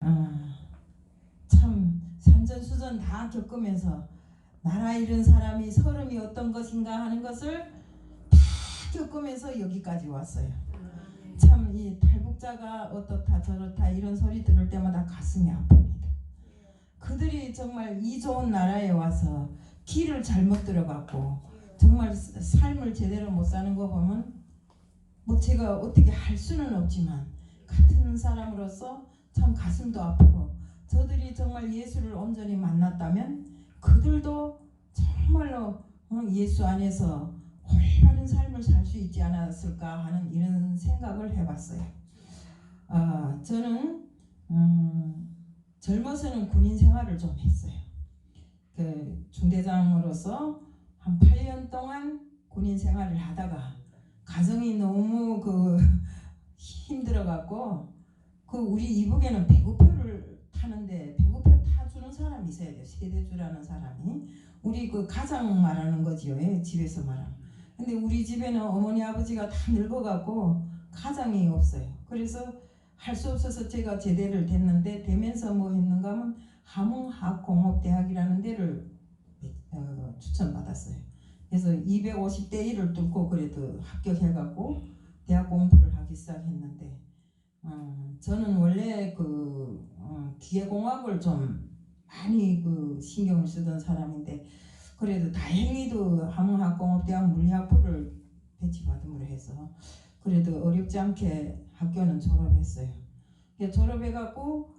참 산전수전 다 겪으면서 나라 잃은 사람이 서름이 어떤 것인가 하는 것을 다 겪으면서 여기까지 왔어요. 참 이 탈북자가 어떻다 저렇다 이런 소리 들을 때마다 가슴이 아픕니다. 그들이 정말 이 좋은 나라에 와서 길을 잘못 들어갔고 정말 삶을 제대로 못 사는 거 보면 뭐 제가 어떻게 할 수는 없지만 같은 사람으로서 참 가슴도 아프고 저들이 정말 예수를 온전히 만났다면 그들도 정말로 예수 안에서 올바른 삶을 살 수 있지 않았을까 하는 이런 생각을 해봤어요. 저는 젊어서는 군인 생활을 좀 했어요. 그 중대장으로서 한 8년 동안 군인 생활을 하다가 가정이 너무 힘들어갖고 우리 이북에는 배구표를 타는데 배구표 타주는 사람이 있어야 돼요. 세대주라는 사람이. 우리 가장 말하는 거지요. 집에서 말하는. 근데 우리 집에는 어머니 아버지가 다 늙어갖고 가장이 없어요. 그래서 할 수 없어서 제가 제대를 됐는데 되면서 뭐 했는가 하면 함흥학공업대학이라는 데를 추천받았어요. 그래서 250대 1을 뚫고 그래도 합격해갖고 대학 공부를 하기 시작했는데 저는 원래 기계공학을 좀 많이 신경을 쓰던 사람인데 그래도 다행히도 함흥학공업대학 물리학부를 배치받음으로 해서 그래도 어렵지 않게 학교는 졸업했어요. 졸업해갖고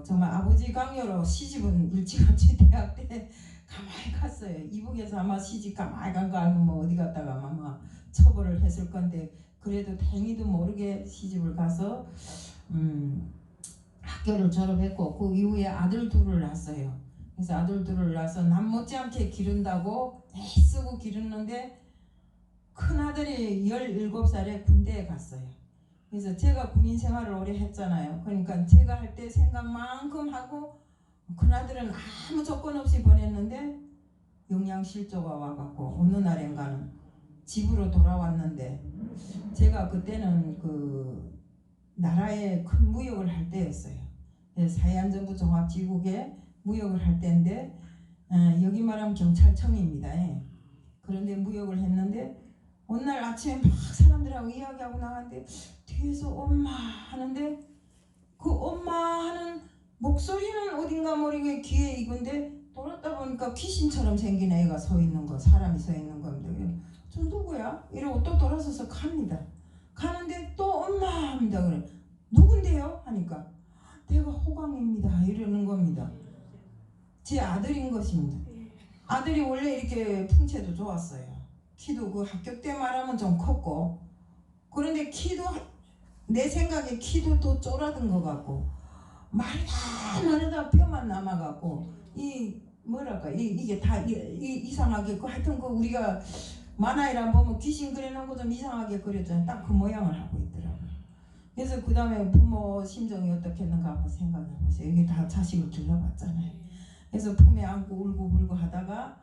정말 아버지 강요로 시집은 일찌감치 대학 때 가만히 갔어요. 이북에서 아마 시집 가만히 간 거 알면 뭐 어디 갔다가 아마 처벌을 했을 건데 그래도 다행히도 모르게 시집을 가서 학교를 졸업했고 그 이후에 아들 둘을 낳았어요. 그래서 아들 둘을 낳아서 남 못지않게 기른다고 애쓰고 기르는데 큰아들이 17살에 군대에 갔어요. 그래서 제가 군인 생활을 오래 했잖아요. 그러니까 제가 할 때 생각만큼 하고 큰아들은 아무 조건 없이 보냈는데 영양실조가 와갖고 어느 날인가는 집으로 돌아왔는데 제가 그때는 나라에 큰 무역을 할 때였어요. 사회안전부 종합지국에 무역을 할 때인데 여기 말하면 경찰청입니다. 그런데 무역을 했는데 어느 날 아침에 막 사람들하고 이야기하고 나갔는데 뒤에서 엄마 하는데 그 엄마 하는 목소리는 어딘가 모르게 귀에 익은데 돌았다 보니까 귀신처럼 생긴 애가 서 있는 거, 사람이 서 있는 겁니다. 저 누구야? 이러고 또 돌아서서 갑니다. 가는데 또 엄마 합니다. 그래. 누군데요? 하니까 내가 호강입니다. 이러는 겁니다. 제 아들인 것입니다. 아들이 원래 이렇게 풍채도 좋았어요. 키도 학교 때 말하면 좀 컸고 그런데 키도 내 생각에 키도 더 쪼라든 것 같고 말다 뼈만 남아갖고 이게 다 이상하게 하여튼 우리가 만화에랑 보면 귀신 그려놓은 거 좀 이상하게 그렸잖아요. 딱 그 모양을 하고 있더라고요. 그래서 그 다음에 부모 심정이 어떻겠는가 한번 생각해보세요. 이게 다 자식을 둘러봤잖아요. 그래서 품에 안고 울고 하다가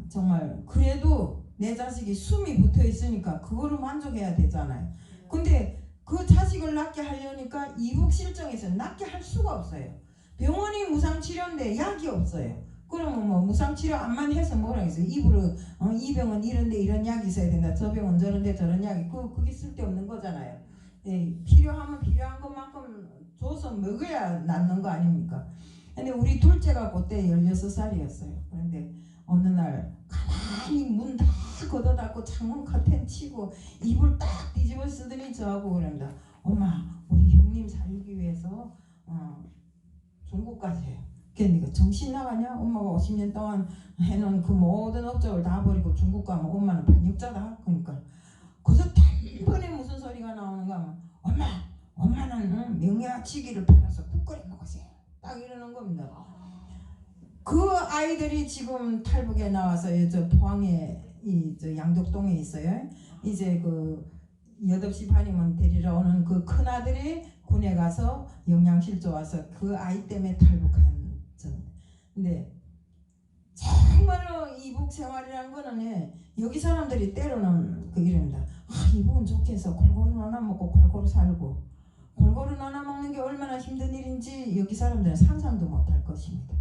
정말 그래도 내 자식이 숨이 붙어 있으니까 그거로 만족해야 되잖아요. 근데 그 자식을 낳게 하려니까 이북 실정에서 낳게 할 수가 없어요. 병원이 무상치료인데 약이 없어요. 그러면 뭐 무상치료 암만 해서 뭐라 해서 입으로 이 병은 이런데 이런 약이 있어야 된다. 저 병은 저런데 저런 약이 그게 쓸데없는 거잖아요. 필요하면 필요한 것만큼 줘서 먹어야 낫는 거 아닙니까? 근데 우리 둘째가 그때 16살이었어요. 그런데 어느 날 가만히 문 다 걷어닫고 창문 커튼 치고 이불 딱 뒤집어 쓰더니 저하고 그럽니다. 엄마 우리 형님 살기 위해서 중국 가세요. 그러니까 정신 나가냐? 엄마가 50년 동안 해놓은 그 모든 업적을 다 버리고 중국 가면 엄마는 반역자다. 그러니까 그래서 단번에 무슨 소리가 나오는가 하면 엄마는 명야치기를 팔아서 국 끓여 먹으세요. 딱 이러는 겁니다. 그 아이들이 지금 탈북에 나와서 저 포항에 저 양덕동에 있어요. 이제 8시 반이면 데리러 오는 그 큰아들이 군에 가서 영양실조 와서 그 아이 때문에 탈북한 전. 근데 정말로 이북 생활이라는 거는 여기 사람들이 때로는 이럽니다. 이북은 좋게 해서 골고루 나눠 먹고 골고루 살고 골고루 나눠 먹는 게 얼마나 힘든 일인지 여기 사람들은 상상도 못할 것입니다.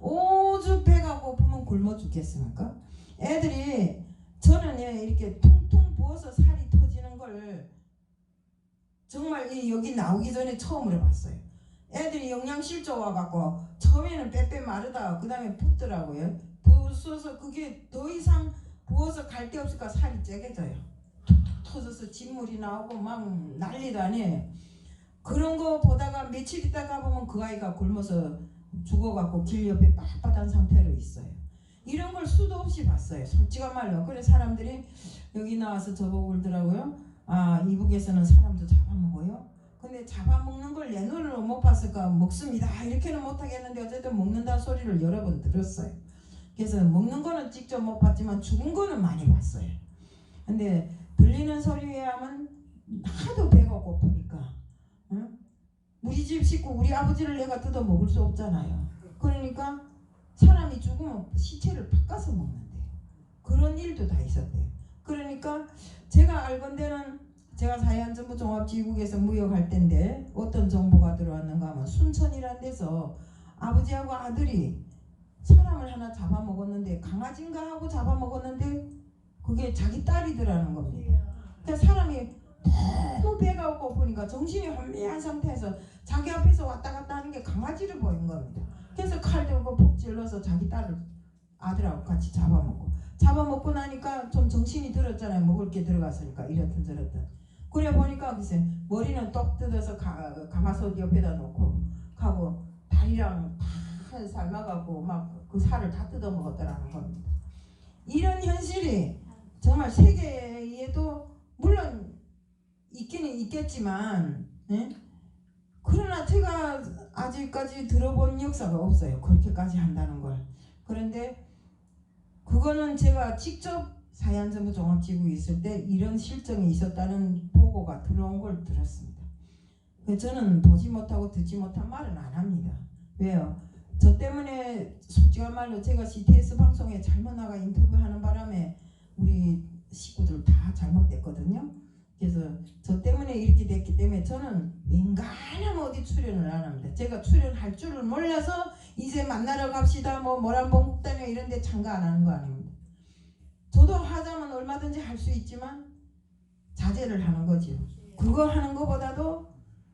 오죽 배가 고프면 굶어 죽겠습니까? 애들이 저는 이렇게 퉁퉁 부어서 살이 터지는 걸 정말 여기 나오기 전에 처음으로 봤어요. 애들이 영양실조 와갖고 처음에는 빼빼 마르다가 그 다음에 붓더라고요. 부어서 그게 더 이상 부어서 갈 데 없으니까 살이 째개져요. 툭툭 터져서 진물이 나오고 막 난리도 아니에요. 그런 거 보다가 며칠 있다가 보면 그 아이가 굶어서 죽어갖고 길 옆에 빳빳한 상태로 있어요. 이런 걸 수도 없이 봤어요. 솔직한 말로. 그래 사람들이 여기 나와서 저보고 그러더라고요. 아, 이북에서는 사람도 잡아먹어요? 근데 잡아먹는 걸 내 눈으로 못 봤을까 먹습니다 이렇게는 못하겠는데 어쨌든 먹는다는 소리를 여러 번 들었어요. 그래서 먹는 거는 직접 못 봤지만 죽은 거는 많이 봤어요. 근데 들리는 소리에 하면 하도 배가 고프니까 응? 우리 집 식구 우리 아버지를 내가 뜯어 먹을 수 없잖아요. 그러니까 사람이 죽으면 시체를 바꿔서 먹는데요. 그런 일도 다 있었대요. 그러니까 제가 알건대는 제가 사회안전부 종합지휘국에서 무역할 때인데 어떤 정보가 들어왔는가 하면 순천이라는 데서 아버지하고 아들이 사람을 하나 잡아먹었는데 강아지인가 하고 잡아먹었는데 그게 자기 딸이더라는 겁니다. 그러니까 사람이 너무 배가 고프니까 정신이 혼미한 상태에서 자기 앞에서 왔다 갔다 하는 게 강아지를 보인 겁니다. 그래서 칼 들고 푹 찔러서 자기 딸을 아들하고 같이 잡아먹고 나니까 좀 정신이 들었잖아요. 먹을 게 들어갔으니까 이렇든 저렇든. 그래 보니까 글쎄 머리는 똑 뜯어서 가마솥 옆에다 놓고 가고 다리랑 다 삶아가고 막 그 살을 다 뜯어 먹었더라는 겁니다. 이런 현실이 정말 세계에도 물론 있기는 있겠지만 그러나 제가 아직까지 들어본 역사가 없어요. 그렇게까지 한다는 걸. 그런데 그거는 제가 직접 사회안전부 종합지구에 있을 때 이런 실정이 있었다는 보고가 들어온 걸 들었습니다. 저는 보지 못하고 듣지 못한 말은 안 합니다. 왜요? 저 때문에 솔직한 말로 제가 CTS 방송에 잘못 나가 인터뷰하는 바람에 우리 식구들 다 잘못됐거든요. 그래서 저 때문에 이렇게 됐기 때문에 저는 웬간하면 어디 출연을 안 합니다. 제가 출연할 줄을 몰라서 이제 만나러 갑시다 뭐 모란봉국단이나 이런 데 참가 안 하는 거 아닙니다. 저도 하자면 얼마든지 할 수 있지만 자제를 하는 거죠. 그거 하는 것보다도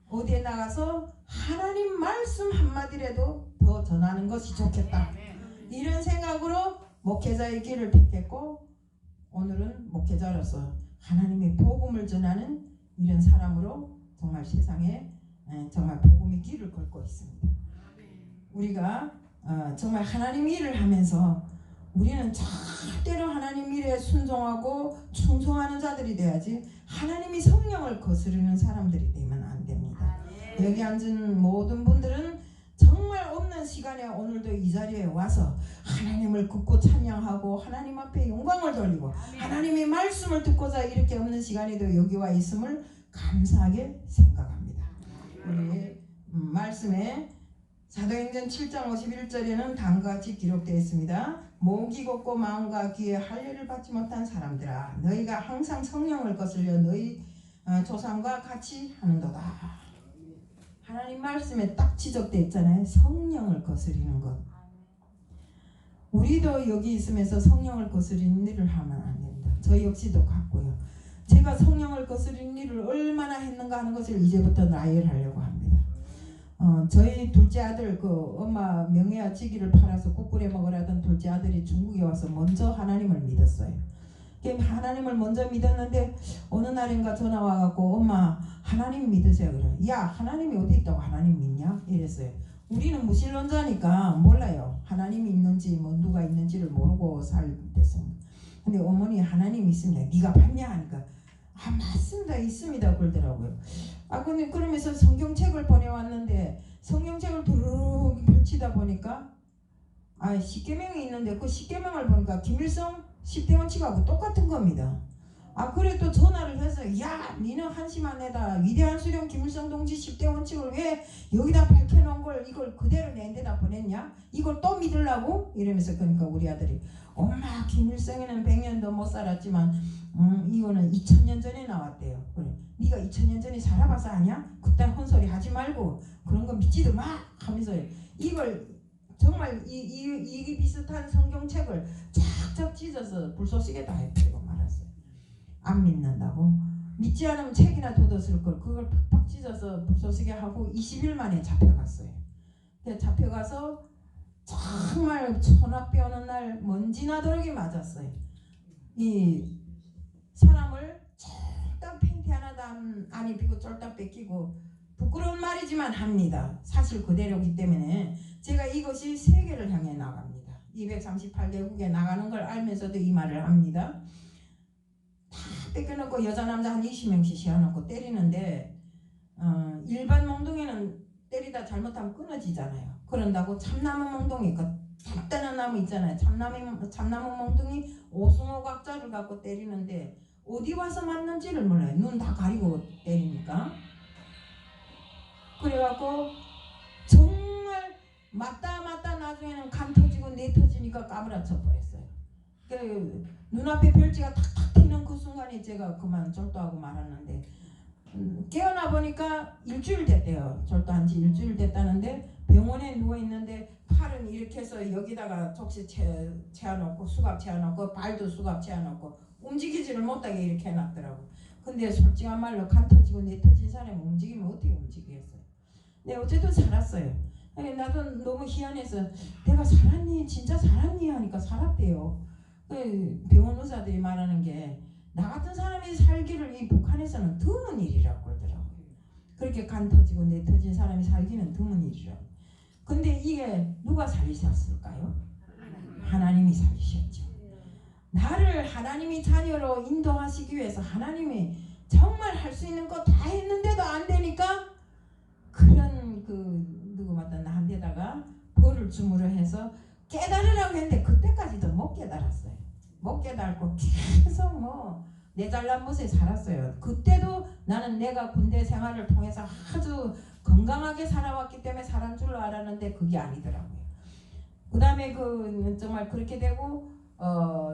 어디에 나가서 하나님 말씀 한마디라도 더 전하는 것이 좋겠다. 이런 생각으로 목회자의 길을 택했고 오늘은 목회자로서 하나님의 복음을 전하는 이런 사람으로 정말 세상에 정말 복음의 길을 걸고 있습니다. 우리가 정말 하나님 일을 하면서 우리는 절대로 하나님 일에 순종하고 충성하는 자들이 돼야지 하나님이 성령을 거스르는 사람들이 되면 안 됩니다. 여기 앉은 모든 분들은 정말 없는 시간에 오늘도 이 자리에 와서 하나님을 듣고 찬양하고 하나님 앞에 영광을 돌리고 하나님의 말씀을 듣고자 이렇게 없는 시간에도 여기 와 있음을 감사하게 생각합니다. 우리 말씀에 사도행전 7장 51절에는 다음과 같이 기록되어 있습니다. 목이 곱고 마음과 귀에 할례를 받지 못한 사람들아 너희가 항상 성령을 거슬려 너희 조상과 같이 하는도다. 하나님 말씀에 딱 지적되어 있잖아요. 성령을 거스리는 것. 우리도 여기 있으면서 성령을 거스리는 일을 하면 안 됩니다. 저 역시도 같고요. 제가 성령을 거스리는 일을 얼마나 했는가 하는 것을 이제부터 나열하려고 합니다. 저희 둘째 아들 엄마 명예와 직위를 팔아서 국 끓여 먹으라던 둘째 아들이 중국에 와서 먼저 하나님을 믿었어요. 하나님을 먼저 믿었는데 어느 날인가 전화 와갖고 엄마 하나님 믿으세요. 그래. 야 하나님이 어디 있다고 하나님 믿냐? 이랬어요. 우리는 무신론자니까 몰라요. 하나님이 있는지 뭐 누가 있는지를 모르고 살됐습니다. 근데 어머니 하나님 있습니다. 네가 봤냐? 하니까 아 맞습니다. 있습니다. 그러더라고요. 근데 그러면서 성경책을 보내왔는데 성경책을 두루룩 펼치다 보니까 십계명이 있는데 그 십계명을 보니까 김일성 10대 원칙하고 똑같은 겁니다. 그래 또 전화를 해서 야 니는 한심한 애다. 위대한 수령 김일성 동지 10대 원칙을 왜 여기다 밝혀놓은 걸 이걸 그대로 내 데다 보냈냐? 이걸 또 믿으려고? 이러면서 그러니까 우리 아들이 엄마 김일성에는 100년도 못 살았지만 이거는 2000년 전에 나왔대요. 그래 네가 2000년 전에 살아봐서 아냐? 그딴 헛소리 하지 말고 그런 거 믿지도 마 하면서 이걸 정말 이 비슷한 성경책을 쫙쫙 찢어서 불쏘시개다 해버리고 말았어요. 안 믿는다고? 믿지 않으면 책이나 돋았을 걸 그걸 팍팍 찢어서 불쏘시개 하고 20일 만에 잡혀갔어요. 잡혀가서 정말 천학비 오는 날 먼지 나도록이 맞았어요. 이 사람을 쫄딱 팬티 하나도 안 입히고 쫄딱 뺏기고 부끄러운 말이지만 합니다. 사실 그대로기 때문에 제가 이것이 세계를 향해 나갑니다. 238개국에 나가는 걸 알면서도 이 말을 합니다. 다 뺏겨놓고 여자 남자 한 20명씩 씌워놓고 때리는데 일반 몽둥이는 때리다 잘못하면 끊어지잖아요. 그런다고 참나무 몽둥이 그 단단한 나무 있잖아요. 참나무 몽둥이 오숭어 각자를 갖고 때리는데 어디 와서 맞는지를 몰라요. 눈 다 가리고 때리니까. 그래갖고 정말 맞다 나중에는 간 터지고 내 터지니까 까무라쳐 버렸어요. 그 눈앞에 별지가 탁탁 튀는 그 순간에 제가 그만 절도하고 말았는데 깨어나 보니까 일주일 됐대요. 절도한 지 일주일 됐다는데 병원에 누워있는데 팔은 이렇게 해서 여기다가 족시 채워놓고 수갑 채워놓고 발도 수갑 채워놓고 움직이지를 못하게 이렇게 해놨더라고. 근데 솔직한 말로 간 터지고 내 터진 사람이 움직이면 어떻게 움직이겠어요. 근데 어쨌든 살았어요. 나도 너무 희한해서 내가 살았니? 진짜 살았니? 하니까 살았대요. 병원 의사들이 말하는 게 나 같은 사람이 살기를 이 북한에서는 드문 일이라고 그러더라고요. 그렇게 간 터지고 내 터진 사람이 살기는 드문 일이라고. 근데 이게 누가 살리셨을까요? 하나님이 살리셨죠. 나를 하나님이 자녀로 인도하시기 위해서 하나님이 정말 할 수 있는 거 다 했는데도 안 되니까 그런 누구 맞다 나한테다가 벌을 주무려 해서 깨달으라고 했는데 그때까지도 못 깨달았어요. 못 깨달고 계속 내 잘난 못에 살았어요. 그때도 나는 내가 군대 생활을 통해서 아주 건강하게 살아왔기 때문에 살은 줄 알았는데 그게 아니더라고요. 그 다음에 정말 그렇게 되고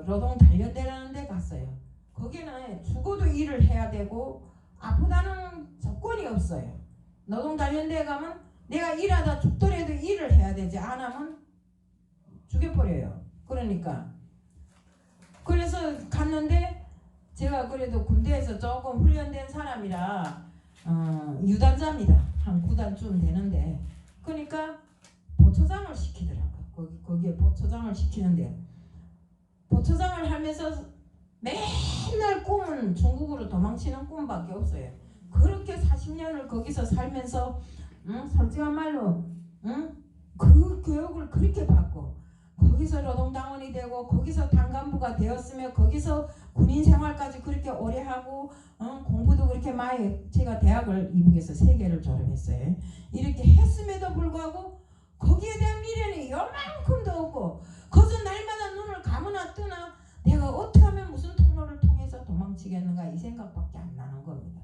노동 단련대라는 데 갔어요. 거기는 죽어도 일을 해야 되고 아프다는 조건이 없어요. 노동 단련대에 가면 내가 일하다 죽더라도 일을 해야 되지 안 하면 죽여버려요. 그러니까 그래서 갔는데 제가 그래도 군대에서 조금 훈련된 사람이라 유단자입니다. 한 9단쯤 되는데 그러니까 보초장을 시키더라고요. 거기에 보초장을 시키는데 보초장을 하면서 맨날 꿈은 중국으로 도망치는 꿈밖에 없어요. 그렇게 40년을 거기서 살면서 솔직한 말로 그 교육을 그렇게 받고 거기서 노동당원이 되고 거기서 당간부가 되었으며 거기서 군인 생활까지 그렇게 오래 하고 공부도 그렇게 많이 제가 대학을 이북에서 3개를 졸업했어요. 이렇게 했음에도 불구하고 거기에 대한 미련이 요만큼도 없고 거기서 날마다 눈을 감으나 뜨나 내가 어떻게 하면 무슨 통로를 통해서 도망치겠는가 이 생각밖에 안 나는 겁니다.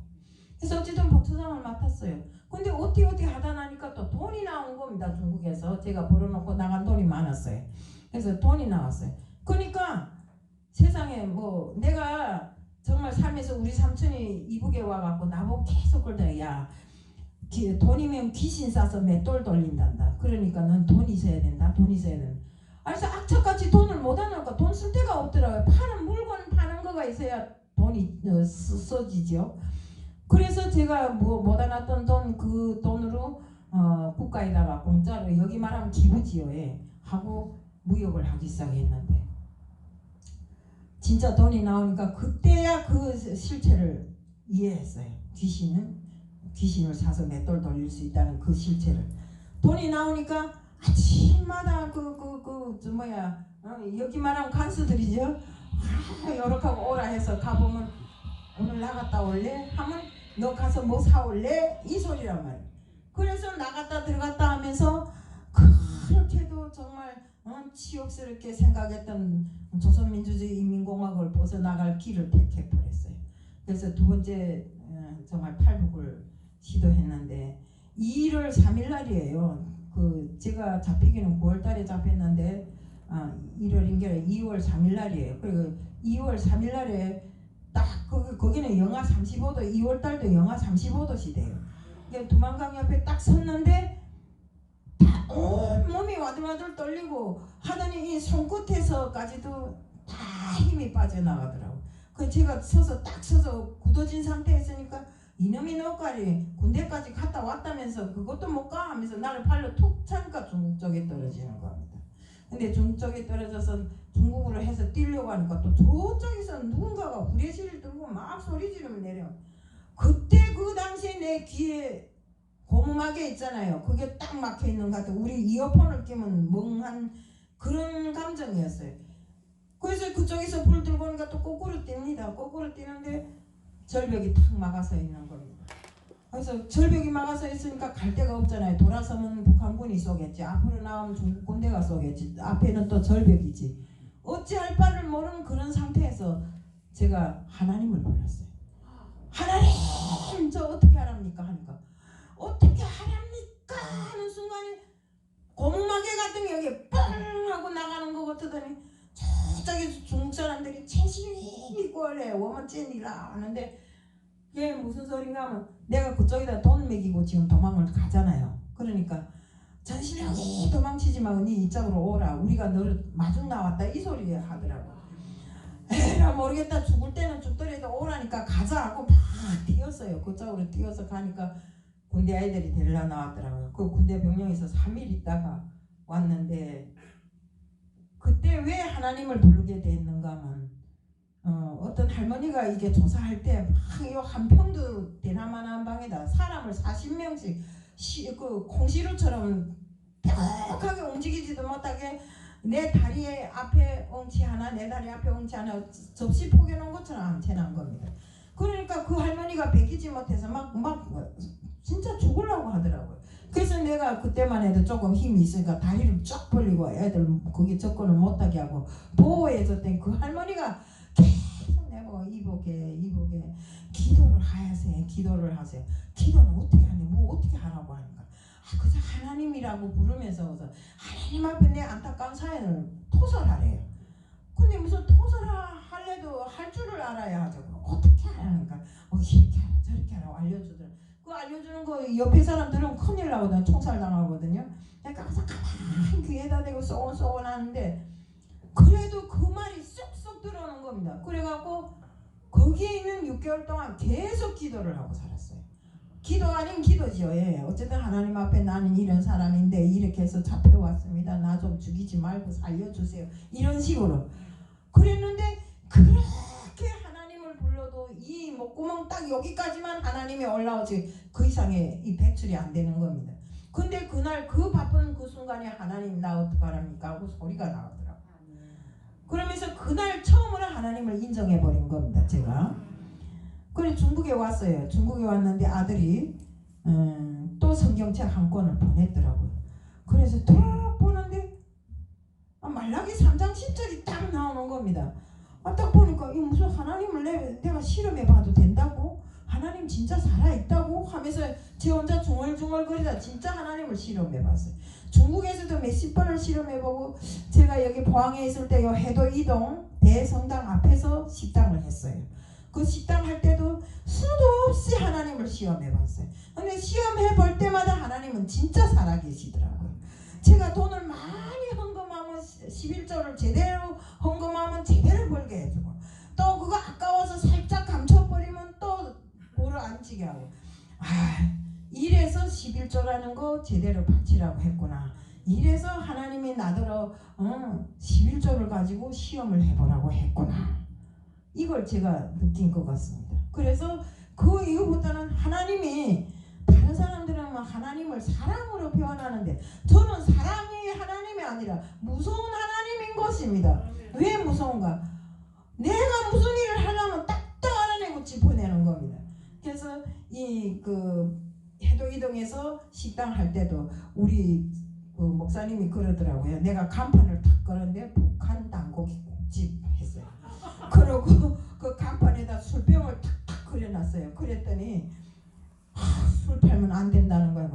그래서 어쨌든 보초장을 맡았어요. 근데 어떻게 하다 나니까 또 돈이 나온 겁니다. 중국에서 제가 벌어놓고 나간 돈이 많았어요. 그래서 돈이 나왔어요. 그러니까 세상에 내가 정말 살면서 우리 삼촌이 이북에 와갖고 나보고 계속 그러더라. 야 돈이면 귀신 싸서 맷돌 돌린단다. 그러니까 넌 돈 있어야 된다. 돈 있어야 된다. 그래서 악착같이 돈을 못 하니까 돈 쓸 데가 없더라고요. 파는 물건 파는 거가 있어야 돈이 써지죠. 그래서 제가 못 안았던 돈 그 돈으로 국가에다가 공짜로 여기 말하면 기부지요에 하고 무역을 하기 시작했는데 진짜 돈이 나오니까 그때야 그 실체를 이해했어요. 귀신을 사서 맷돌 돌릴 수 있다는 그 실체를. 돈이 나오니까 아침마다 여기 말하면 간수들이죠. 요렇게 하고 오라 해서 가보면 오늘 나갔다 올래? 하면 너 가서 뭐 사올래? 이 소리란 말이야. 그래서 나갔다 들어갔다 하면서 그렇게도 정말 치욕스럽게 생각했던 조선민주주의 인민공화국을 벗어나갈 길을 택해버렸어요. 그래서 두 번째 정말 탈북을 시도했는데 1월 3일 날이에요. 그 제가 잡히기는 9월 달에 잡혔는데 1월인 게 2월 3일 날이에요. 그리고 2월 3일 날에 딱 거기는 영하 35도, 2월 달도 영하 35도씩 돼요. 두만강 옆에 딱 섰는데 다 몸이 와들와들 떨리고 하더니 이 손끝에서까지도 다 힘이 빠져나가더라고. 그래서 제가 딱 서서 굳어진 상태였으니까 이놈이 너까지 군대까지 갔다 왔다면서 그것도 못 가 하면서 나를 발로 툭 차니까 중국 쪽에 떨어지는 겁니다. 근데 중국 쪽에 떨어져서 중국으로 해서 뛰려고 하니까 또 저쪽에서 누군가가 후레쉬를 들고 막 소리 지르면 내려. 그때 그 당시에 내 귀에 고무막에 있잖아요. 그게 딱 막혀 있는 것 같아요. 우리 이어폰을 끼면 멍한 그런 감정이었어요. 그래서 그쪽에서 불 들고 오니까 또 거꾸로 뜁니다. 거꾸로 뛰는데 절벽이 탁 막아서 있는 겁니다. 그래서 절벽이 막아서 있으니까 갈 데가 없잖아요. 돌아서면 북한군이 쏘겠지. 앞으로 나오면 중국 군대가 쏘겠지. 앞에는 또 절벽이지. 어찌할 바를 모르는 그런 상태에서 제가 하나님을 불렀어요. 하나님, 저 어떻게 하랍니까? 하니까 어떻게 하랍니까? 하는 순간에 고무막에 갔더니 여기 뻥 하고 나가는 거 같더니 저쪽에서 중국 사람들이 최신이 꼴에 워먼찐이라 하는데 그게 무슨 소린가 하면 내가 그쪽에다 돈 매기고 지금 도망을 가잖아요. 그러니까 전신하게 도망치지 말고 네 이쪽으로 오라. 우리가 너를 마중 나왔다 이 소리 하더라고. 에라 모르겠다. 죽을 때는 죽더라도 오라니까 가자 하고 막 뛰었어요. 그쪽으로 뛰어서 가니까 군대 아이들이 데리러 나왔더라고요. 그 군대 병영에서 3일 있다가 왔는데 그때 왜 하나님을 부르게 됐는가 하면 어떤 할머니가 이게 조사할 때 막 한 평도 대나만한 방에다 사람을 40명씩 그 콩시루처럼 벽하게 움직이지도 못하게 내 다리 앞에 엉치 하나, 내 다리 앞에 엉치 하나 접시 포개놓은 것처럼 앉혀놓은 겁니다. 그러니까 그 할머니가 베끼지 못해서 막 진짜 죽으려고 하더라고요. 그래서 내가 그때만 해도 조금 힘이 있으니까 다리를 쫙 벌리고 애들 거기 접근을 못하게 하고 보호해줬더니 그 할머니가 계속 내보고 이보게 기도를 하세요. 기도는 어떻게 하니? 뭐 어떻게 하라고 하니까 그저 하나님이라고 부르면서 하나님 앞에 내 안타까운 사연을 토설하래요. 근데 무슨 토설하려도 할 줄을 알아야 하죠. 어떻게 하니까 이렇게 하라 저렇게 하라고 알려주더라고요. 그 알려주는 거 옆에 사람들은 큰일 나거든요. 총살 당하거든요. 그러니까 가서 가만히 귀에다 대고 쏘곤 하는데 그래도 그 말이 쏙쏙 들어오는 겁니다. 그래갖고 거기에 있는 6개월 동안 계속 기도를 하고 살았어요. 기도 아닌 기도지요. 예. 어쨌든 하나님 앞에 나는 이런 사람인데 이렇게 해서 잡혀왔습니다. 나 좀 죽이지 말고 살려주세요. 이런 식으로 그랬는데 그렇게 하나님을 불러도 이 목구멍 딱 여기까지만 하나님이 올라오지 그 이상의 이 배출이 안 되는 겁니다. 근데 그날 그 바쁜 그 순간에 하나님 나 어떡하랍니까 하고 소리가 나오더라고요. 그러면서 그날 처음으로 하나님을 인정해버린 겁니다. 제가. 그래 중국에 왔어요. 중국에 왔는데 아들이 또 성경책 한 권을 보냈더라고요. 그래서 딱 보는데 말라기 3장 10절이 딱 나오는 겁니다. 딱 보니까 이거 무슨 하나님을 내가 실험해봐도 된다고? 하나님 진짜 살아있다고? 하면서 제 혼자 중얼중얼거리다 진짜 하나님을 실험해봤어요. 중국에서도 몇십 번을 실험해보고 제가 여기 포항에 있을 때 요 해도 이동 대성당 앞에서 식당을 했어요. 그 식당 할 때도 수도 없이 하나님을 시험해봤어요. 근데 시험해볼 때마다 하나님은 진짜 살아계시더라고요. 제가 돈을 많이 헌금하면 11조를 제대로 헌금하면 제대로 벌게 해주고 또 그거 아까워서 살짝 감춰버리면 또 고를 안 치게 하고 이래서 11조라는 거 제대로 바치라고 했구나. 이래서 하나님이 나더러 11조를 가지고 시험을 해보라고 했구나. 이걸 제가 느낀 것 같습니다. 그래서 그 이후부터는 하나님이 다른 사람들은 하나님을 사랑으로 표현하는데 저는 사랑이 하나님이 아니라 무서운 하나님인 것입니다. 왜 무서운가? 내가 무슨 일을 하려면 딱딱 알아내고 짚어내는 겁니다. 그래서 이 그 해도 이동에서 식당 할 때도 우리 그 목사님이 그러더라고요. 내가 간판을 탁 걸었는데 북한 당고기 국집 했어요. 그러고 그 간판에다 술병을 탁탁 그려놨어요. 그랬더니 술 팔면 안 된다는 거야.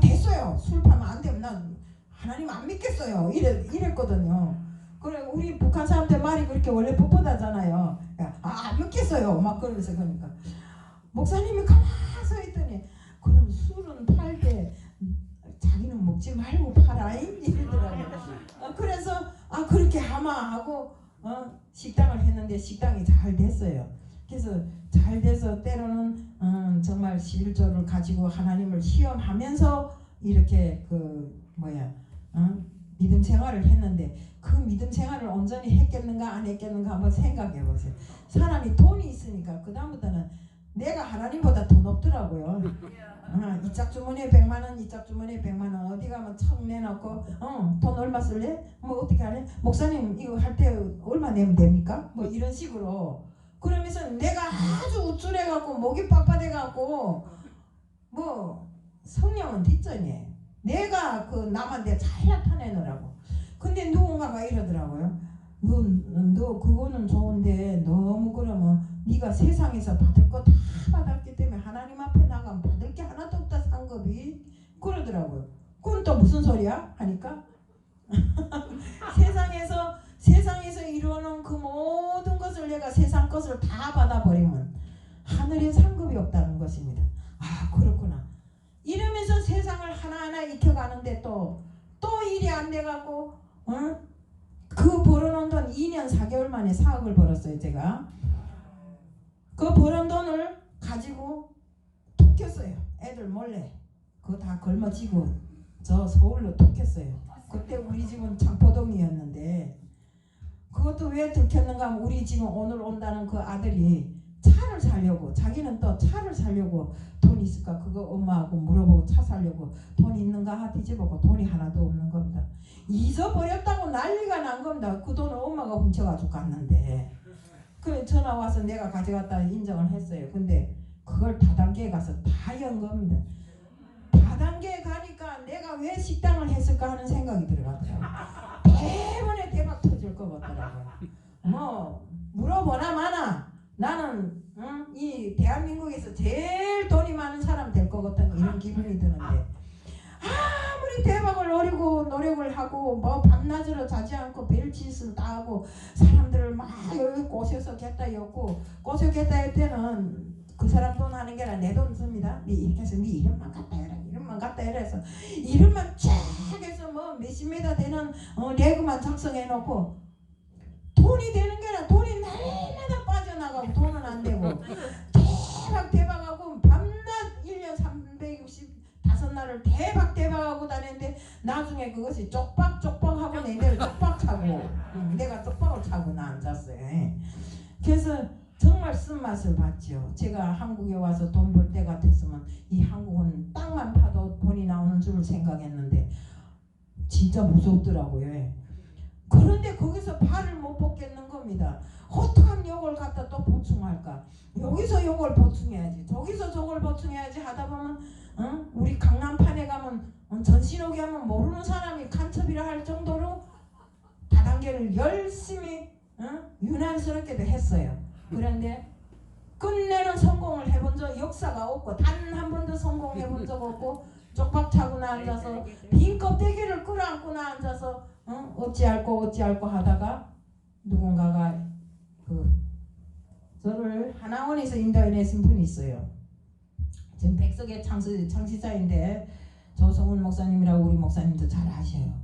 됐어요. 술 팔면 안 되면 난 하나님 안 믿겠어요. 이랬거든요. 그래 우리 북한 사람들 말이 그렇게 원래 뻣뻣하잖아요. 안 믿겠어요. 막 그러면서 그러니까 목사님이 가만히 서 있더니 그럼 술은 팔되 자기는 먹지 말고 팔아잉 이러더라고요. 그래서 그렇게 하마 하고 식당을 했는데 식당이 잘 됐어요. 그래서 잘 돼서 때로는 정말 11조를 가지고 하나님을 시험하면서 이렇게 믿음 생활을 했는데 그 믿음 생활을 온전히 했겠는가 안 했겠는가 한번 생각해 보세요. 사람이 돈이 있으니까 그 다음부터는 내가 하나님보다 더 높더라고요. 이 짝주머니에 100만원 이 짝주머니에 100만원 어디 가면 척 내놓고 돈 얼마 쓸래? 뭐 어떻게 하래? 목사님 이거 할 때 얼마 내면 됩니까? 뭐 이런 식으로 그러면서 내가 아주 우쭐해갖고 목이 빳빳해갖고 뭐 성령은 뒷전이에요. 내가 그 남한테 잘 나타내느라고. 근데 누군가가 이러더라고요. 너 그거는 좋은데 너무 그러면 네가 세상에서 받을 거 다 받았기 때문에 하나님 앞에 나가면 받을 게 하나도 없다 상급이 그러더라고요. 그건 또 무슨 소리야? 하니까 세상에서 이루어놓은 그 모든 것을 내가 세상 것을 다 받아버리면 하늘에 상급이 없다는 것입니다. 그렇구나. 이러면서 세상을 하나하나 익혀가는데 또 일이 안 돼갖고 그 벌어놓은 돈 2년 4개월 만에 4억을 벌었어요. 제가 그 벌은 돈을 가지고 톡 켰어요. 애들 몰래 그거 다 걸머쥐고 저 서울로 톡 켰어요. 그때 우리 집은 창포동이었는데 그것도 왜 들켰는가 하면 우리 집은 오늘 온다는 그 아들이 차를 사려고 자기는 또 차를 사려고 돈 있을까 그거 엄마하고 물어보고 차 사려고 돈 있는가 뒤집어보고 돈이 하나도 없는 겁니다. 잊어버렸다고 난리가 난 겁니다. 그 돈을 엄마가 훔쳐가지고 갔는데 그래 전화 와서 내가 가져갔다 인정을 했어요. 근데 그걸 다단계에 가서 다 연 겁니다. 다단계에 가니까 내가 왜 식당을 했을까 하는 생각이 들어가더라고요. 대번에 대박 터질 것 같더라고요. 뭐 물어보나 마나 나는 이 대한민국에서 제일 돈이 많은 사람 될 것 같은 이런 기분이 드는데 아무리 대박을 노리고 노력을 하고 뭐 밤낮으로 자지 않고 별짓을 다 하고 사람들을 막 여기 꼬셔서 겠다 였고 꼬셔 겠다 할 때는 그 사람 돈 하는 게 아니라 내 돈 씁니다. 이렇게 해서 네 이름만 갖다 해라 이름만 갖다 해라 해서 이름만 쫙 해서 뭐 몇십 메다 되는 레그만 작성해 놓고 돈이 되는 게 아니라 돈이 날마다 빠져나가고 돈은 안 되고 대박하고 밤낮 1년 365날을 대박하고 다녔는데 나중에 그것이 쪽박하고 내내를 쪽박 차고 내가 쪽박을 차고 나 앉았어요. 그래서 정말 쓴맛을 봤죠. 제가 한국에 와서 돈 벌 때 같았으면 이 한국은 땅만 파도 돈이 나오는 줄 생각했는데 진짜 무섭더라고요. 그런데 거기서 발을 못 벗겠는 겁니다. 어떡하면 요걸 갖다 또 보충할까? 여기서 요걸 보충해야지 저기서 저걸 보충해야지 하다 보면 우리 강남판에 가면 전신호기 하면 모르는 사람이 간첩이라 할 정도로 다단계를 열심히 유난스럽게도 했어요. 그런데 끝내는 성공을 해본 적 역사가 없고 단 한 번도 성공해본 적 없고 쪽박차고나 앉아서 빈 껍데기를 끌어안고나 앉아서 어찌할꼬 하다가 누군가가 저를 하나원에서 인도해내신 분이 있어요. 지금 백석의 창시자인데 조성훈 목사님이라고 우리 목사님도 잘 아셔요.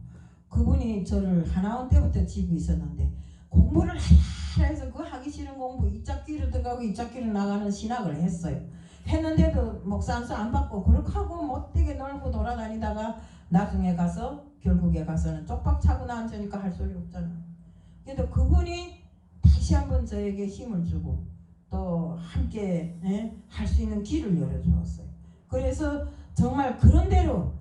그분이 저를 하나원 때부터 지고 있었는데 공부를 하라 해서 그 하기 싫은 공부 이짝귀로 들어가고 이짝귀로 나가는 신학을 했어요. 했는데도 목사 안수 안 받고 그렇게 하고 못되게 놀고 돌아다니다가 나중에 가서 결국에 가서는 쪽박 차고 나앉으니까 할 소리 없잖아. 그래도 그분이 다시 한번 저에게 힘을 주고 또 함께 할 수 있는 길을 열어주었어요. 그래서 정말 그런 대로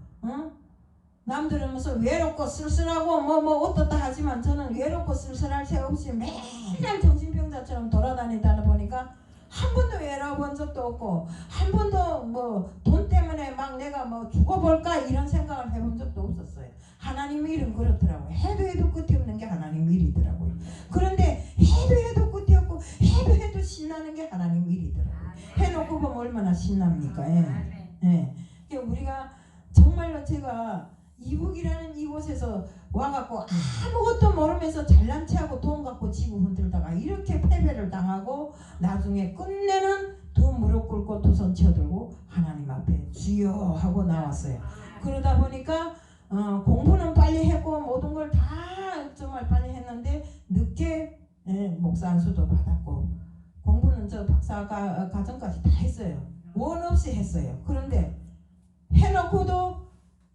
남들은 무슨 외롭고 쓸쓸하고 뭐 어떻다 하지만 저는 외롭고 쓸쓸할 새 없이 맨날 정신병자처럼 돌아다니다 보니까 한 번도 외로워본 적도 없고 한 번도 뭐 돈 때문에 막 내가 뭐 죽어볼까 이런 생각을 해본 적도 없었어요. 그렇더라고요. 해도 끝이 없는 게 하나님 일이더라고요. 그런데 해도 끝이 없고 해도 신나는 게 하나님 일이더라고요. 해놓고 보면 얼마나 신납니까? 예. 우리가 정말로 제가 이북이라는 이곳에서 와갖고 아무것도 모르면서 잘난 체하고 돈 갖고 지구 흔들다가 이렇게 패배를 당하고 나중에 끝내는 두 무릎 꿇고 두 손 쳐들고 하나님 앞에 주여 하고 나왔어요. 그러다 보니까 공부는 빨리 했고 모든 걸 다 정말 빨리 했는데 늦게 목사 안수도 받았고 공부는 저 박사 과정까지 다 했어요. 원 없이 했어요. 그런데 해놓고도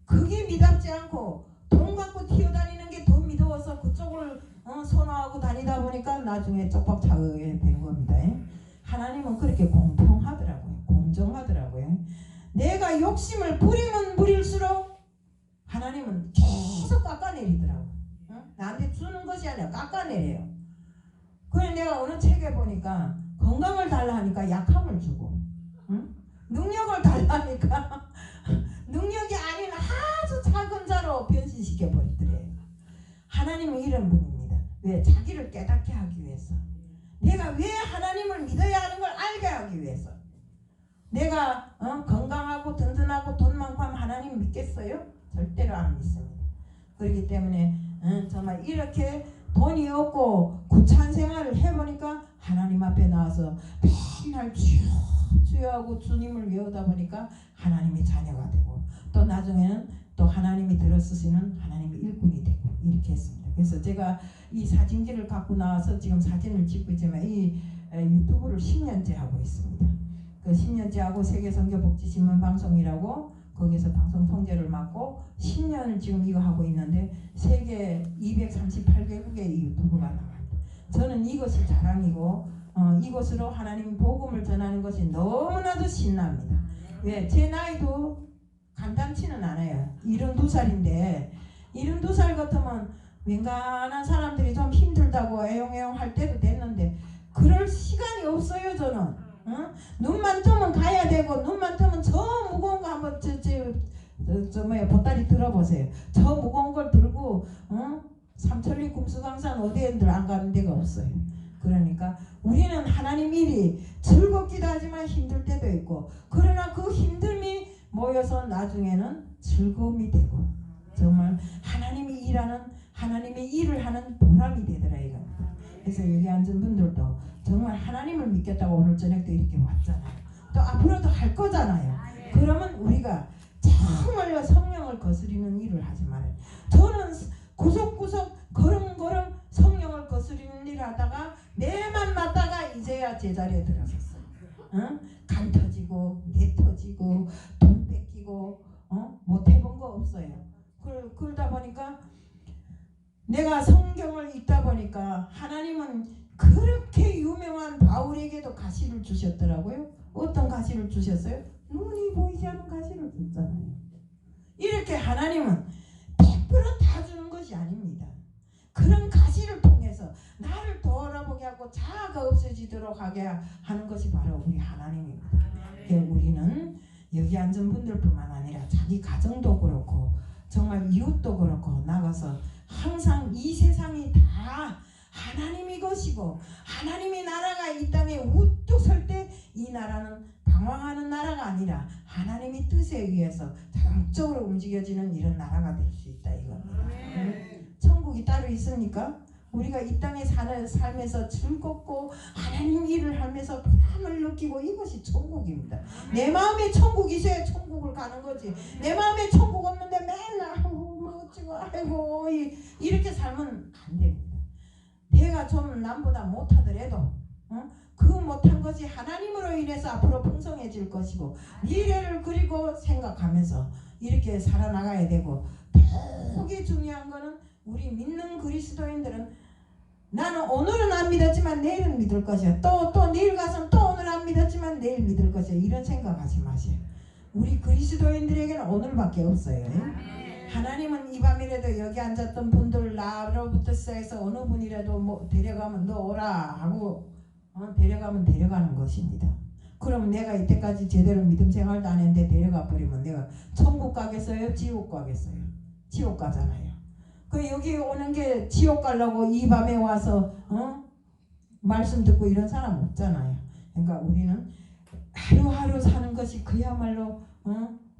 그게 미답지 않고 돈 갖고 튀어다니는 게 더 미더워서 그쪽을 선호하고 다니다 보니까 나중에 쪽박차게 된 겁니다. 하나님은 그렇게 공평하더라고요. 공정하더라고요. 내가 욕심을 부리면 부릴수록 하나님은 계속 깎아내리더라고요. 나한테 주는 것이 아니라 깎아내려요. 그래 내가 어느 책에 보니까 건강을 달라 하니까 약함을 주고 능력을 달라 하니까 능력이 아닌 아주 작은 자로 변신시켜 버리더래요. 하나님은 이런 분입니다. 왜? 자기를 깨닫게 하기 위해서. 내가 왜 하나님을 믿어야 하는 걸 알게 하기 위해서. 내가 건강하고 든든하고 돈 많고 하면 하나님 믿겠어요? 절대로 안 믿습니다. 그렇기 때문에 정말 이렇게 돈이 없고 구차한 생활을 해보니까 하나님 앞에 나와서 맨날 주여 하고 주님을 외우다 보니까 하나님의 자녀가 되고 또 나중에는 또 하나님이 들어쓰시는 하나님의 일꾼이 되고 이렇게 했습니다. 그래서 제가 이 사진기를 갖고 나와서 지금 사진을 찍고 있지만 이 유튜브를 10년째 하고 있습니다. 그 10년째 하고 세계선교복지신문 방송이라고 거기서 방송 통제를 맡고 10년을 지금 이거 하고 있는데 세계 238개국의 유튜브가 나갑니다. 저는 이것이 자랑이고 이것으로 하나님 복음을 전하는 것이 너무나도 신납니다. 왜? 제 나이도 간단치는 않아요. 72살인데 72살 같으면 웬간한 사람들이 좀 힘들다고 애용애용 할 때도 됐는데 그럴 시간이 없어요. 저는 눈만 뜨면 가야 되고 눈만 뜨면 저 무거운 거 한번 보따리 들어보세요. 저 무거운 걸 들고 삼천리 금수강산 어디에들 안 가는 데가 없어요. 그러니까 우리는 하나님 일이 즐겁기도 하지만 힘들 때도 있고 그러나 그 힘듦이 모여서 나중에는 즐거움이 되고 정말 하나님이 일하는 하나님의 일을 하는 보람이 되더라 이겁니다. 그래서 여기 앉은 분들도 정말 하나님을 믿겠다고 오늘 저녁도 이렇게 왔잖아요. 또 앞으로도 할 거잖아요. 그러면 우리가 정말로 성령을 거스리는 일을 하지 말아요. 저는 구석구석 걸음걸음 성령을 거스리는 일을 하다가 내만 맞다가 이제야 제자리에 들어섰어요. 간 터지고 뇌 터지고 돈 뺏기고 못 해본 거 없어요. 그러다 보니까 내가 성경을 읽다 보니까 하나님은 그렇게 유명한 바울에게도 가시를 주셨더라고요. 어떤 가시를 주셨어요? 눈이 보이지 않는 가시를 줬잖아요. 이렇게 하나님은 100%다 주는 것이 아닙니다. 그런 가시를 통해서 나를 돌아보게 하고 자아가 없어지도록 하게 하는 것이 바로 우리 하나님입니다. 우리는 여기 앉은 분들뿐만 아니라 자기 가정도 그렇고 정말 이웃도 그렇고 나가서 항상 이 세상이 다 하나님이 것이고 하나님의 나라가 이 땅에 우뚝 설 때 이 나라는 방황하는 나라가 아니라 하나님의 뜻에 의해서 자동적으로 움직여지는 이런 나라가 될 수 있다 이겁니다. 천국이 따로 있습니까? 우리가 이 땅에 사는 삶에서 즐겁고 하나님 일을 하면서 보람을 느끼고 이것이 천국입니다. 내 마음에 천국이 있어야 천국을 가는 거지. 내 마음에 천국 없는데 맨날 뭐 어찌고 아이고 이렇게 살면 안 됩니다. 내가 좀 남보다 못하더라도 그 못한 것이 하나님으로 인해서 앞으로 풍성해질 것이고 미래를 그리고 생각하면서 이렇게 살아나가야 되고 더욱이 중요한 거는 우리 믿는 그리스도인들은 나는 오늘은 안 믿었지만 내일은 믿을 것이야. 또 내일 가서는 또 오늘 안 믿었지만 내일 믿을 것이야. 이런 생각하지 마세요. 우리 그리스도인들에게는 오늘밖에 없어요. 하나님은 이 밤이라도 여기 앉았던 분들 나로부터 시작해서 어느 분이라도 뭐 데려가면 너 오라 하고 데려가면 데려가는 것입니다. 그럼 내가 이때까지 제대로 믿음 생활도 안 했는데 데려가 버리면 내가 천국 가겠어요? 지옥 가겠어요? 지옥 가잖아요. 그 여기 오는 게 지옥 가려고 이 밤에 와서 말씀 듣고 이런 사람 없잖아요. 그러니까 우리는 하루하루 사는 것이 그야말로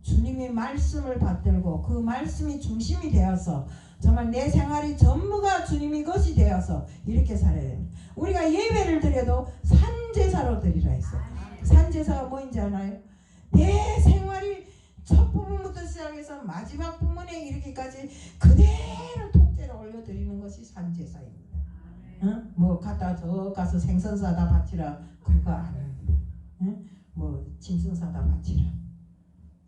주님이 말씀을 받들고 그 말씀이 중심이 되어서 정말 내 생활이 전부가 주님이 것이 되어서 이렇게 살아야 됩니다. 우리가 예배를 드려도 산제사로 드리라 했어요. 산제사가 뭐인지 아나요? 내 생활이 첫 부분부터 시작해서 마지막 부분에 이르기까지 그대로 통째로 올려드리는 것이 산제사입니다. 뭐 갖다 저 가서 생선 사다 바치라 그거 아닙니다. 뭐 짐승 사다 바치라.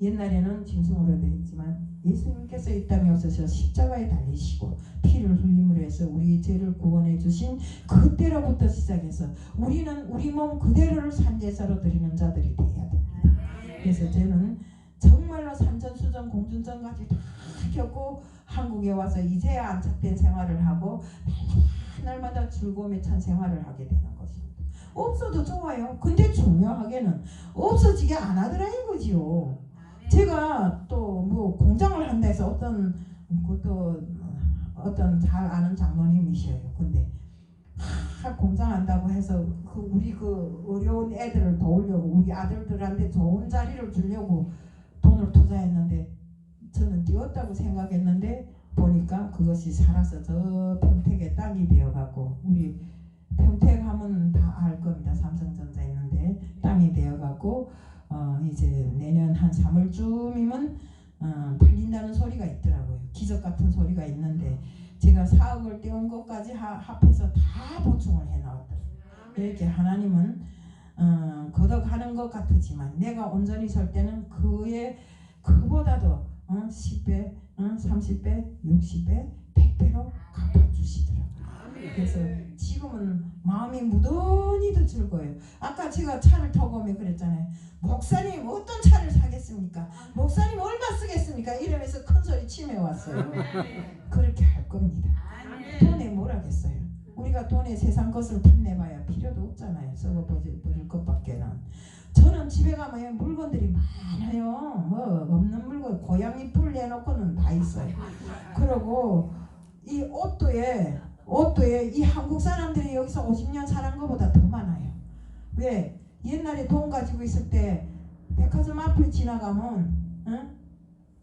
옛날에는 짐승으로 되어 있지만 예수님께서 이 땅에 오셔서 십자가에 달리시고 피를 흘림으로 해서 우리 죄를 구원해 주신 그때로부터 시작해서 우리는 우리 몸 그대로를 산제사로 드리는 자들이 되어야 됩니다. 그래서 저는 정말로 산전수전 공준전까지 다 겪고 한국에 와서 이제야 안착된 생활을 하고 날마다 즐거움에 찬 생활을 하게 되는 것입니다. 없어도 좋아요. 근데 중요하게는 없어지게 안 하더라 이거지요. 제가 또 뭐 공장을 한다 해서 어떤 잘 아는 장로님이셔요. 근데 공장 한다고 해서 우리 어려운 애들을 도우려고 우리 아들들한테 좋은 자리를 주려고 돈을 투자했는데 저는 띄웠다고 생각했는데 보니까 그것이 살아서 저 평택의 땅이 되어갖고 우리 평택 하면 다 알 겁니다. 삼성전자 있는데 땅이 되어갖고 이제 내년 한 3월쯤이면 팔린다는 소리가 있더라고요. 기적 같은 소리가 있는데 제가 4억을 떼온 것까지 합해서 다 보충을 해나왔더라고요. 이렇게 하나님은 거덕하는 것 같지만 내가 온전히 설 때는 그보다도 10배, 30배, 60배, 100배로 갚아주시더라고요. 그래서 지금은 마음이 무던히도 즐거워요. 아까 제가 차를 타고 오면 그랬잖아요. 목사님 어떤 차를 사겠습니까? 목사님 얼마 쓰겠습니까? 이러면서 큰소리 치며 왔어요. 그렇게 할 겁니다. 돈에 뭘 하겠어요. 우리가 돈에 세상 것을 탐내봐야 필요도 없잖아요. 썩어버릴 것밖에는. 저는 집에 가면 물건들이 많아요. 뭐 없는 물건 고양이 뿔 내놓고는 다 있어요. 그리고 이 옷도에 이 한국 사람들이 여기서 50년 살은 것보다 더 많아요. 왜? 옛날에 돈 가지고 있을 때 백화점 앞을 지나가면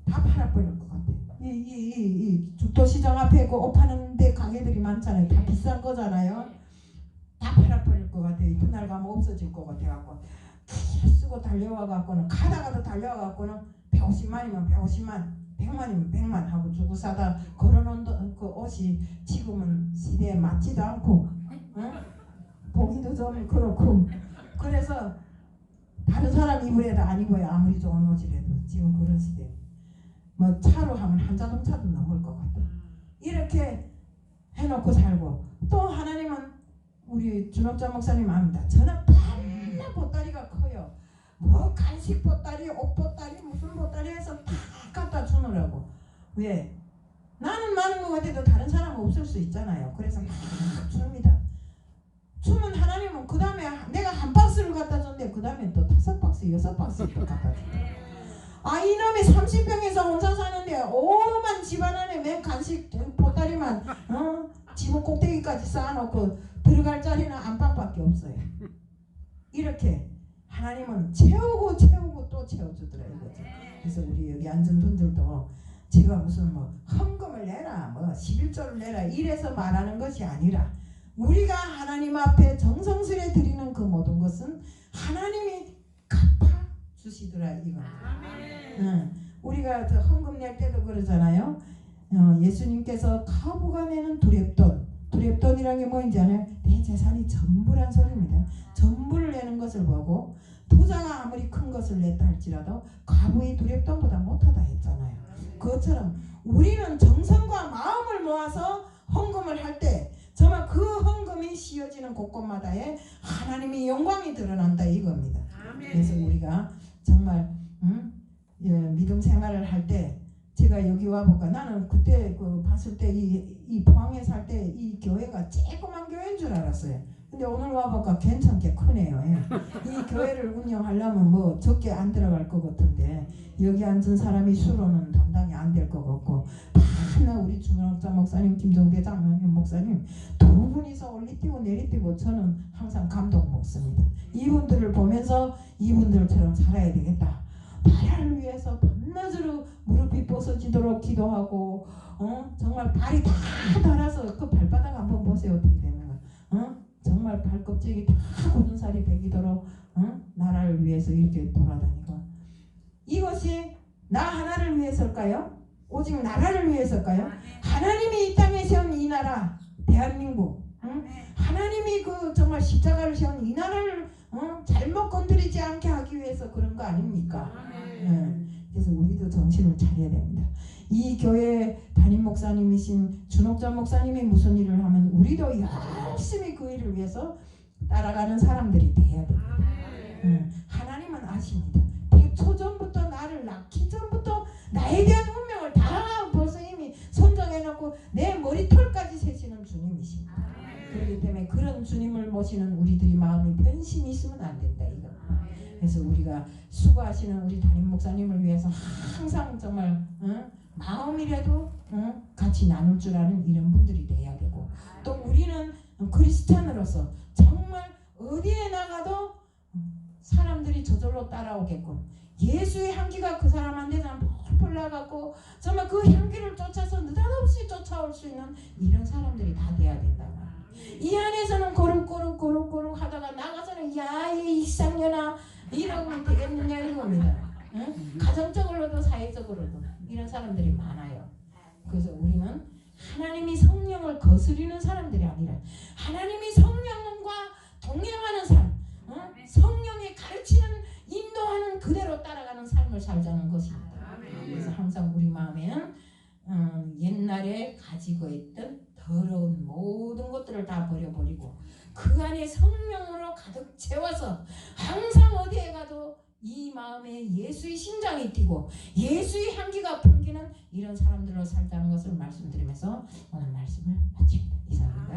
다 팔아버릴 것 같아요. 이 죽도시장 앞에 그 옷 파는 데 가게들이 많잖아요. 다 비싼 거잖아요. 다 팔아버릴 것 같아요. 그날 가면 없어질 것 같아갖고 쓰고 달려와갖고는 가다가도 달려와갖고는 150만이면 150만 100만이면 100만 하고 주고 사다 걸어놓은 그 옷이 지금은 시대에 맞지도 않고 보기도 좀 그렇고 그래서 다른 사람 입으래도 안 입어요. 아무리 좋은 옷이라도 지금 그런 시대. 뭐 차로 하면 한 자동차도 넘을 것 같아. 이렇게 해놓고 살고 또 하나님은 우리 준옥자 목사님 압니다. 저는 팔라 보따리가 커요. 뭐 간식 보따리, 옷 보따리, 무슨 보따리 해서 다 갖다 주느라고. 왜? 나는 많은 것 같아도 다른 사람은 없을 수 있잖아요. 그래서 막 줍니다. 주면 하나님은 그 다음에 내가 한 박스를 갖다 줬는데 그 다음에 또 5박스, 6박스 또 갖다 준다. 이놈이 30평에서 혼자 사는데 오만 집안 안에 맨 간식 보따리만 지붕 꼭대기까지 쌓아놓고 들어갈 자리는 안방밖에 없어요. 이렇게 하나님은 채우고 또 채워주더라 이거죠. 그래서 우리 여기 앉은 분들도 제가 무슨 뭐 헌금을 내라 뭐 11조를 내라 이래서 말하는 것이 아니라 우리가 하나님 앞에 정성스레 드리는 그 모든 것은 하나님이 갚아 주시더라 이거. 우리가 저 헌금 낼 때도 그러잖아요. 예수님께서 과부가 내는 두렙돈이라는 게 뭐인지 아나요? 내 재산이 전부란 소리입니다. 전부를 내는 것을 보고 부자가 아무리 큰 것을 냈다 할지라도 과부의 두렙돈보다 못하다 했잖아요. 그것처럼 우리는 정성과 마음을 모아서 헌금을 할 때 정말 그 헌금이 씌어지는 곳곳마다에 하나님의 영광이 드러난다 이겁니다. 그래서 우리가 정말 믿음 생활을 할 때 제가 여기 와보니까 나는 그때 봤을 때 이 포항에 살 때 이 교회가 조그만 교회인 줄 알았어요. 근데 오늘 와보니까 괜찮게 크네요. 이 교회를 운영하려면 뭐 적게 안 들어갈 것 같은데 여기 앉은 사람이 수로는 감당이 안 될 것 같고 참나 우리 주명자 목사님, 김정대 장로님 목사님 두 분이서 올리뛰고 내리뛰고 저는 항상 감동 먹습니다. 이분들을 보면서 이분들처럼 살아야 되겠다. 나라를 위해서 밤낮으로 무릎이 부서지도록 기도하고 정말 발이 다 닳아서 그 발바닥 한번 보세요. 어떻게 되는 거야. 정말 발껍질이 다 굳은 살이 배기도록 나라를 위해서 이렇게 돌아다니고, 이것이 나 하나를 위해서일까요? 오직 나라를 위해서일까요? 하나님이 이 땅에 세운 이 나라 대한민국, 하나님이 그 정말 십자가를 세운 이 나라를 잘못 건드리지 않게 하기 위해서 그런 거 아닙니까? 그래서 우리도 정신을 차려야 됩니다. 이 교회 담임 목사님이신 준옥전 목사님이 무슨 일을 하면 우리도 열심히 그 일을 위해서 따라가는 사람들이 돼야 됩니다. 하나님은 아십니다. 초전부터 나를 낳기 전부터 나에 대한 운명을 다 벌써 이미 선정해놓고 내 머리털까지 세시는 주님이십니다. 그렇기 때문에 그런 주님을 모시는 우리들이 마음이 변심이 있으면 안 된다 이거. 그래서 우리가 수고하시는 우리 담임 목사님을 위해서 항상 정말 마음이라도 같이 나눌 줄 아는 이런 분들이 돼야 되고, 또 우리는 크리스찬으로서 정말 어디에 나가도 사람들이 저절로 따라오게끔 예수의 향기가 그 사람한테 펄펄 나가고 정말 그 향기를 쫓아서 느닷없이 쫓아올 수 있는 이런 사람들이 다 돼야 된다. 이 안에서는 고룩고룩 하다가 나가서는 야이 이상년아 이러면 되겠느냐 이겁니다. 가정적으로도 사회적으로도 이런 사람들이 많아요. 그래서 우리는 하나님이 성령을 거스리는 사람들이 아니라 하나님이 성령과 동행하는 삶, 성령이 가르치는 인도하는 그대로 따라가는 삶을 살자는 것입니다. 그래서 항상 우리 마음에는 옛날에 가지고 있던 더러운 모든 것들을 다 버려버리고 그 안에 성령으로 가득 채워서 항상 어디에 가도 이 마음에 예수의 심장이 뛰고 예수의 향기가 풍기는 이런 사람들로 살자는 것을 말씀드리면서 오늘 말씀을 마칩니다. 이상입니다.